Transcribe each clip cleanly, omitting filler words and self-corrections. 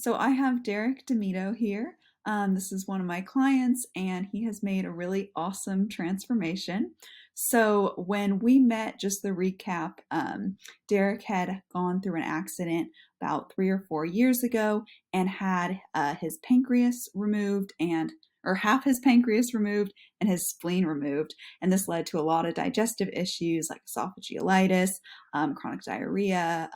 So I have Derek Demito here. This is one of my clients, and he has made a really awesome transformation. So when we met, just the recap, Derek had gone through an accident about 3 or 4 years ago and had his pancreas removed and or half his pancreas removed and his spleen removed. And this led to a lot of digestive issues like esophagitis, chronic diarrhea,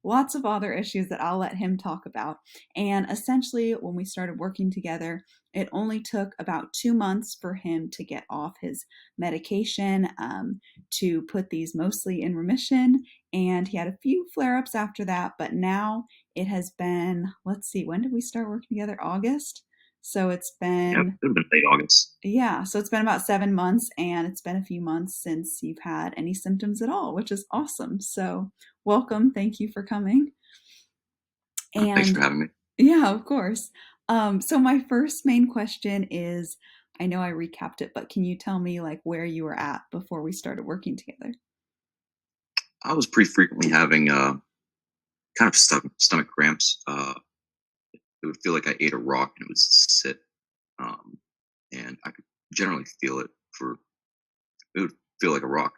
lots of other issues that I'll let him talk about. And essentially, when we started working together, it only took about 2 months for him to get off his medication, to put these mostly in remission. And he had a few flare ups after that, but now it has been, let's see, when did we start working together? August. So it's Yeah, it been, would have been late August. yeah, so it's been about 7 months, and it's been a few months since you've had any symptoms at all, which is awesome. So, welcome. Thank you for coming. Thanks for And having me. yeah, of course. So, my first main question is, I know I recapped it, but can you tell me like where you were at before we started working together? I was pretty frequently having kind of stomach cramps. It would feel like I ate a rock and it would sit, um, and I could generally feel it for. It would feel like a rock.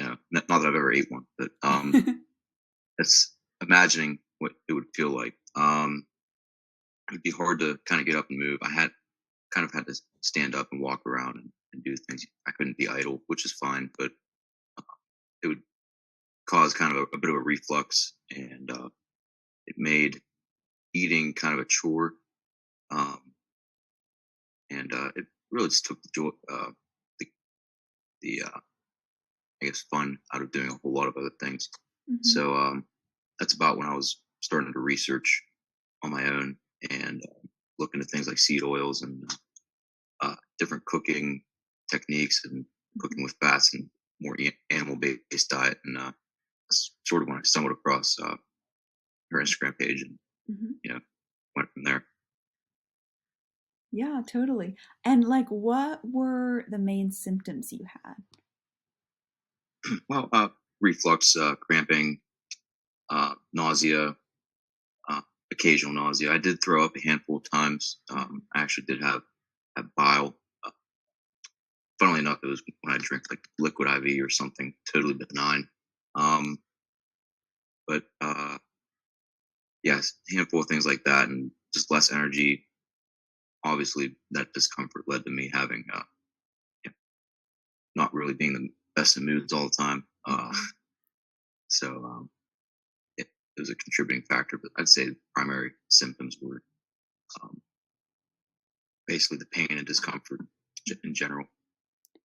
Not that I've ever ate one, but it's imagining what it would feel like. It'd be hard to kind of get up and move. I had kind of had to stand up and walk around and do things. I couldn't be idle, which is fine, but it would cause kind of a bit of a reflux, and it made eating kind of a chore, um, and it really just took the joy, the, the I guess fun out of doing a whole lot of other things. Hmm. So that's about when I was starting to research on my own and look into things like seed oils and different cooking techniques and cooking with fats and more animal based diet. And that's sort of when I stumbled across her Instagram page and Hmm. you know went from there. Yeah, totally. And like, what were the main symptoms you had? Well, reflux, cramping, nausea, uh, occasional nausea. I did throw up a handful of times. I actually did have bile. Uh, Funnily enough, it was when I drank like liquid IV or something totally benign. Um, but yes, a handful of things like that, and just less energy. Obviously, that discomfort led to me having you know, not really being the best of moods all the time. Hmm. So it was a contributing factor, but I'd say the primary symptoms were um, basically the pain and discomfort in general.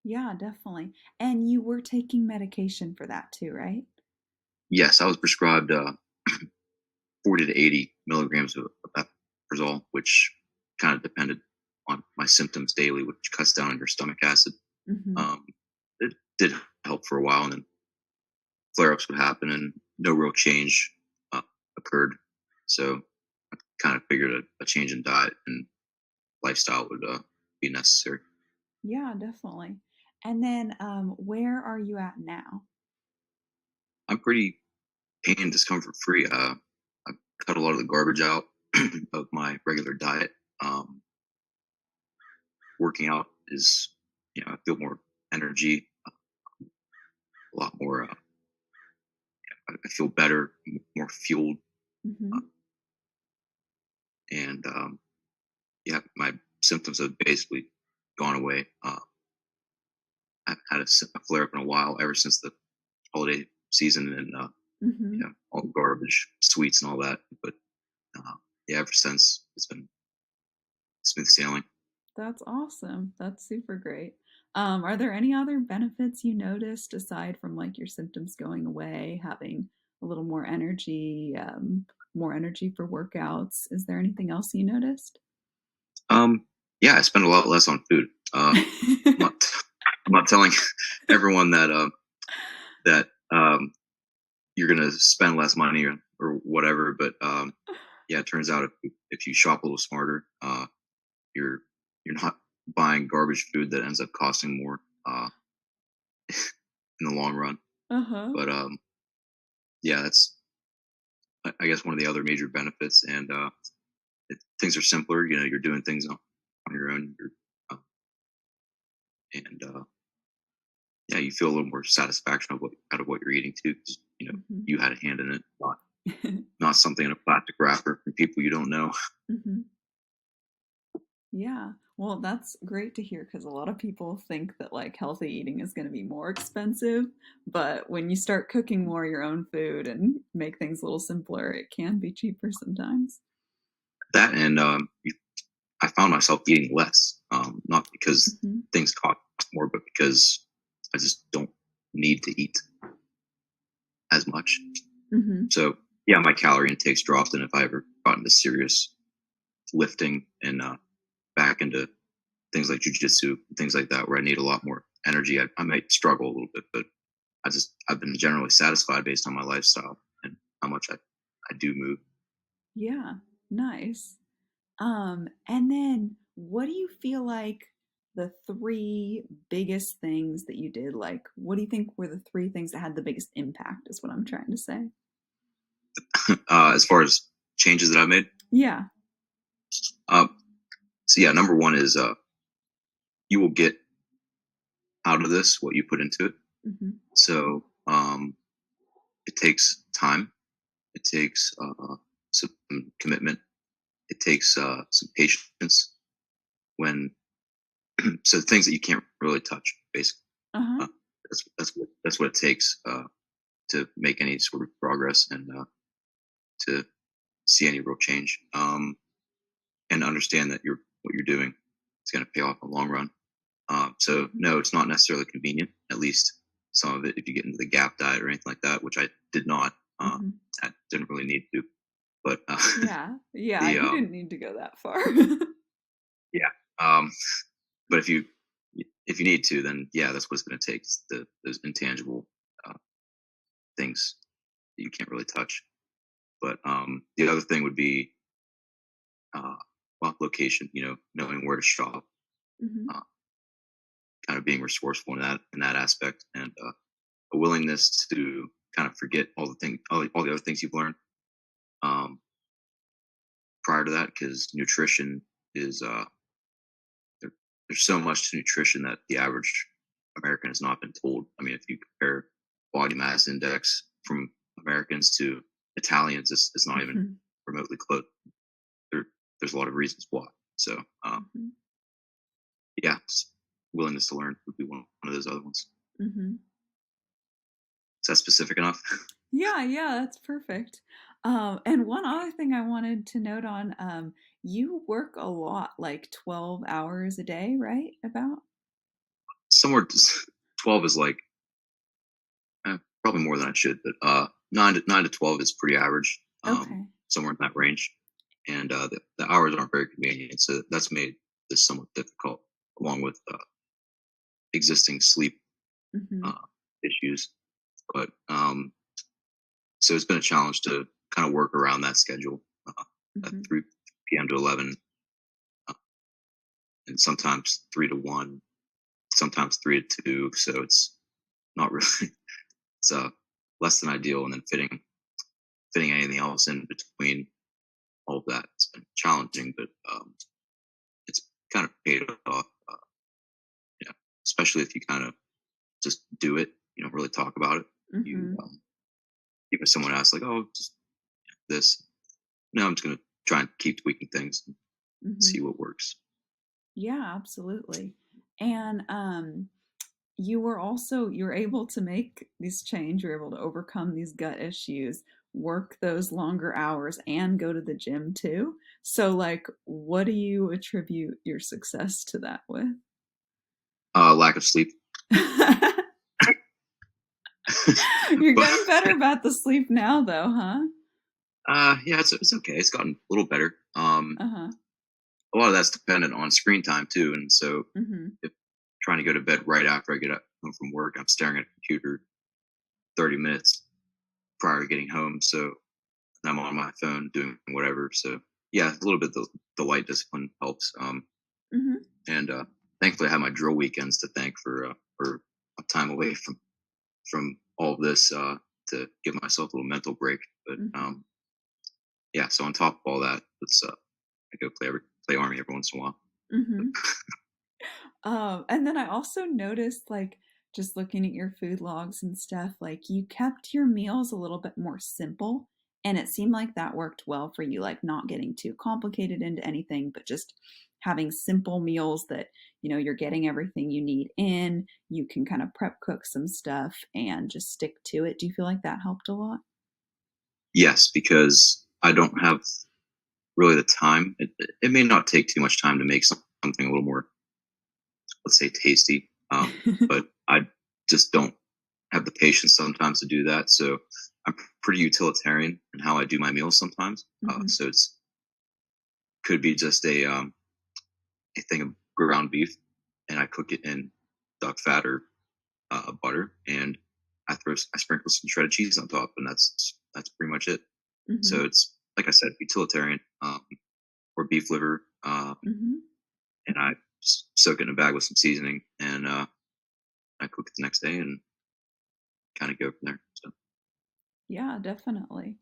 Yeah, definitely. And you were taking medication for that too, right? Yes, I was prescribed 40 to 80 milligrams of eprazole, which kind of depended on my symptoms daily, which cuts down on your stomach acid. Hmm. Um, it did help for a while, and then flare ups would happen, and no real change uh, occurred. So I kind of figured a change in diet and lifestyle would be necessary. Yeah, definitely. And then, where are you at now? I'm pretty pain and discomfort free. I cut a lot of the garbage out of my regular diet. Um, Working out is, I feel more energy, a lot more. I feel better, more fueled, uh, Hmm. and yeah, my symptoms have basically gone away. I've had a flare up in a while, ever since the holiday season and Hmm. all the garbage, sweets, and all that. But uh, yeah, ever since it's been sailing. That's awesome. That's super great. Are there any other benefits you noticed aside from like your symptoms going away, having a little more energy for workouts? Is there anything else you noticed? Um, yeah, I spend a lot less on food. I'm not, I'm not telling everyone that you're gonna spend less money or whatever, but yeah, it turns out if you shop a little smarter, you're you're not buying garbage food that ends up costing more in the long run. Uh-huh. But yeah, that's I guess one of the other major benefits, and things are simpler. You're doing things on your own, and yeah, you feel a little more satisfaction of out of what you're eating too, 'cause, Mhm. you had a hand in it, not something in a plastic wrapper from people you don't know. Mhm. Yeah. Well, that's great to hear because a lot of people think that like healthy eating is going to be more expensive, but when you start cooking more your own food and make things a little simpler, it can be cheaper sometimes. That and I found myself eating less, not because Mhm. things cost more, but because I just don't need to eat as much. Mhm. So yeah, my calorie intake's dropped, and if I ever got into serious lifting and back into things like jujitsu, things like that, where I need a lot more energy, I might struggle a little bit, but I've been generally satisfied based on my lifestyle and how much I do move. Yeah. Nice. And then what do you feel like the three biggest things that you did? Like, what do you think were the three things that had the biggest impact, is what I'm trying to say. As far as changes that I've made, Yeah. uh, so yeah, number one is you will get out of this what you put into it. Hmm. So it takes time, it takes some commitment, it takes some patience when so things that you can't really touch, basically. Uh-huh. Uh, that's what it takes to make any sort of progress and to see any real change. And understand that what you're doing is going to pay off in the long run. So Hmm. no, it's not necessarily convenient. At least some of it, if you get into the gap diet or anything like that, which I did not. Hmm. I didn't really need to, but Yeah. Yeah. the You didn't need to go that far. yeah. Um, but if you need to, then yeah, that's what it's going to take. Is those intangible uh, things that you can't really touch. But the other thing would be uh, well, location. Knowing where to shop, Hmm. uh, kind of being resourceful in that aspect, and a willingness to kind of forget all the other things you've learned um, prior to that, because nutrition is there, there's so much to nutrition that the average American has not been told. I mean, if you compare body mass index from Americans to Italians, it's not even Hmm. remotely close. There, there's a lot of reasons why. So Hmm. yeah, willingness to learn would be one of those other ones. Hmm. Is that specific enough? Yeah, yeah, that's perfect. And one other thing I wanted to note on, you work a lot, like 12 hours a day, right? About? Somewhere 12 is like probably more than I should, but 9 to 12 is pretty average, Okay. somewhere in that range. And the hours aren't very convenient, so that's made this somewhat difficult, along with existing sleep Hmm. uh, issues. But so it's been a challenge to kind of work around that schedule, at Hmm. 3 p.m. to 11, uh, and sometimes 3 to 1, sometimes 3 to 2. So it's not really it's less than ideal, and then fitting anything else in between all of that has been challenging, but it's kind of paid off. Yeah, especially if you kind of just do it. You don't really talk about it. You Hmm. even someone asks like, "Oh, just this." No, I'm just gonna try and keep tweaking things and Hmm. see what works. Yeah, absolutely. And you were able to make this change, you're able to overcome these gut issues, work those longer hours and go to the gym too. So like what do you attribute your success to that with? Lack of sleep, You're but getting better about the sleep now though, huh? yeah, it's okay. It's gotten a little better. Uh-huh. A lot of that's dependent on screen time too, and so Mhm. if trying to go to bed right after I get home from work, I'm staring at a computer 30 minutes prior to getting home. So I'm on my phone doing whatever. So yeah, a little bit the light discipline helps. Mhm. And thankfully, I have my drill weekends to thank for a time away from all of this to give myself a little mental break. But Mhm. yeah, so on top of all that, let's I go play army every once in a while. Mhm. And then I also noticed, like, just looking at your food logs and stuff, like, you kept your meals a little bit more simple, and it seemed like that worked well for you, like, not getting too complicated into anything, but just having simple meals that, you're getting everything you need in, you can kind of prep cook some stuff and just stick to it. Do you feel like that helped a lot? Yes, because I don't have really the time. It may not take too much time to make something a little more, let's say, tasty, but I just don't have the patience sometimes to do that. So I'm pretty utilitarian in how I do my meals sometimes. Mhm, So it's could be just a thing of ground beef, and I cook it in duck fat or butter, and I sprinkle some shredded cheese on top, and that's pretty much it. So mhm, it's like I said, utilitarian, or beef liver, mhm. and I soak it in a bag with some seasoning, and I cook it the next day, and kind of go from there. So Yeah, definitely.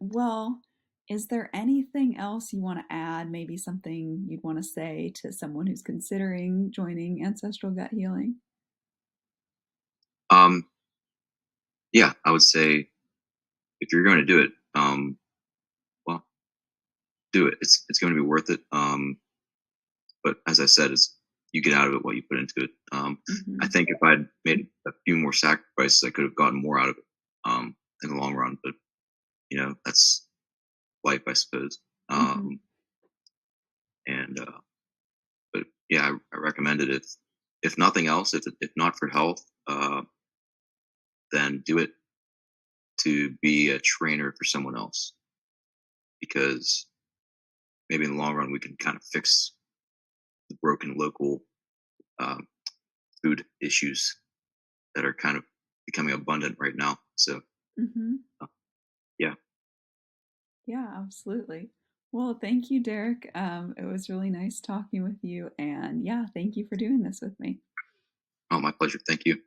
Well, is there anything else you want to add? Maybe something you'd want to say to someone who's considering joining Ancestral Gut Healing? um, yeah, I would say if you're going to do it, well, do it. It's going to be worth it. But as I said, it's you get out of it what you put into it. I Hmm. think if I'd made a few more sacrifices, I could have gotten more out of it, in the long run. But that's life, I suppose. Hmm. Um, and but yeah, I recommend it if nothing else, if not for health, then do it to be a trainer for someone else, because maybe in the long run we can kind of fix the broken local um, food issues that are kind of becoming abundant right now. So Hmm. uh, yeah. Yeah, absolutely. Well, thank you, Derek. It was really nice talking with you. And yeah, thank you for doing this with me. Oh, my pleasure. Thank you.